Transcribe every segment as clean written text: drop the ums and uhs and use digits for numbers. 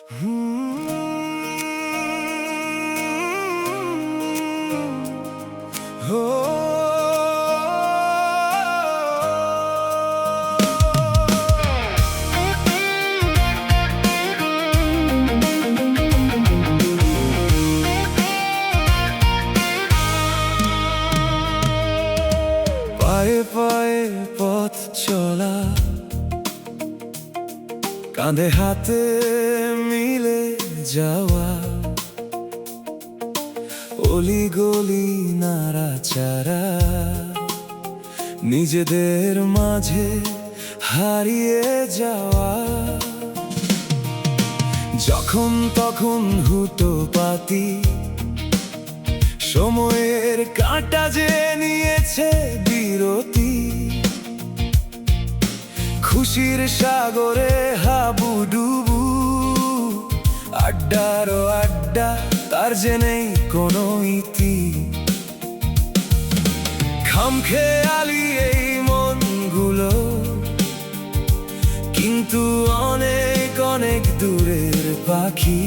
পায়ে পায়ে পথ চলা, কাঁধে হাতে মিলে যাওয়া, অলি গলি নাড়াচাড়া, নিজেদের মাঝে হারিয়ে যাওয়া। যখন তখন হুটোপাতি, সময়ের কাঁটা যে নিয়েছে বিরতি, খুশির সাগরে হাবুডুবু, আড্ডারও আড্ডা, তার যে নেই কোনো ইতি। খামখেয়ালি এই মনগুলো, কিন্তু অনেক অনেক দূরের পাখি।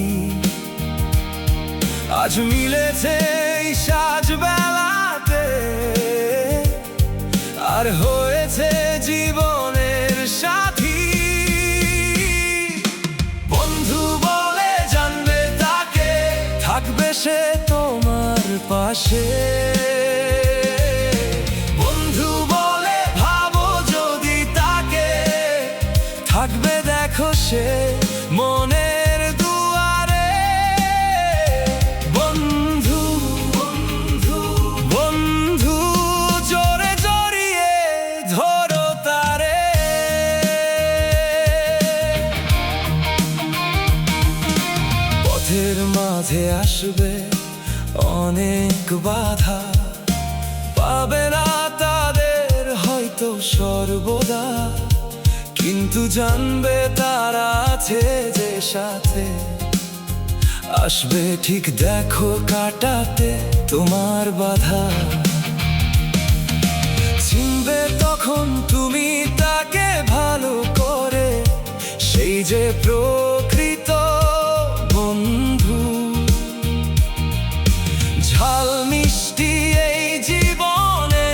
আজ মিলেছে এই সাজ বেলাতে, আর হয়েছে জীবনের সাথী। বন্ধু বলে জানবে তাকে, থাকবে সে তোমার পাশে। বন্ধু বলে ভাবো যদি তাকে, থাকবে দেখো সে মনের দুয়ারে। বন্ধু বন্ধু বন্ধু, জোরে জড়িয়ে ধরো তারে। পথের মাঝে আসবে অনেক বাধা, পাবে না তাদের হয়তো সর্বদা, কিন্তু জানবে তারা আছে যে সাথে। আসবে ঠিক দেখো কাটাতে তোমার বাধা। চিনবে তখন তুমি তাকে ভালো করে, সেই যে প্রকৃত বন্ধু। ঝাল মিষ্টি এই জীবনে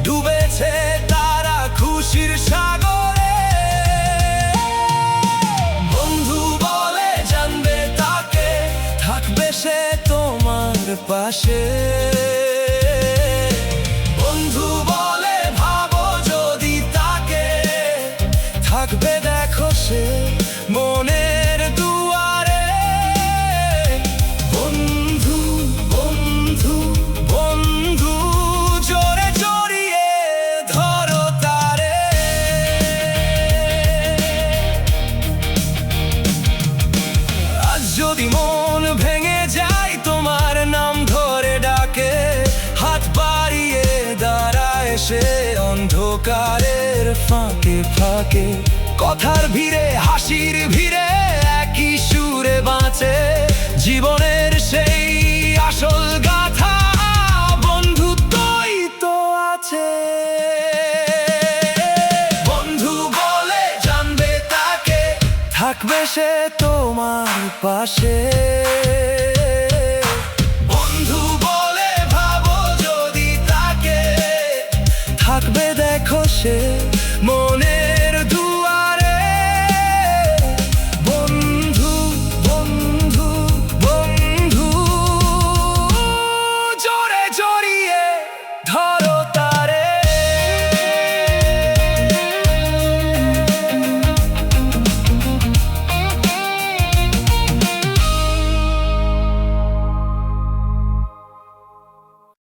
ডুবেছে তারা খুশির সাগরে। বন্ধু বলে জানবে তাকে, থাকবে সে তোমার পাশে। বন্ধু বলে ভাবো যদি তাকে, থাকবে দেখো সে মনের দুয়ারে। বন্ধু বন্ধু বন্ধু, জোরে জড়িয়ে ধরো তারে। আজ যদি মন ভেঙে যায় তোমার নাম ধরে ডাকে, হাত বাড়িয়ে দাঁড়ায় সে অন্ধকারের ফাঁকে ফাঁকে। কথার ভিড়ে হাসির ভিড়ে একই সুরে বাঁচে জীবনের সেই আসল গাথা। বন্ধুত্বই তো আছে। বন্ধু বলে জানবে তাকে, থাকবে সে তোমার পাশে। বন্ধু বলে ভাবো যদি তাকে, থাকবে দেখো সে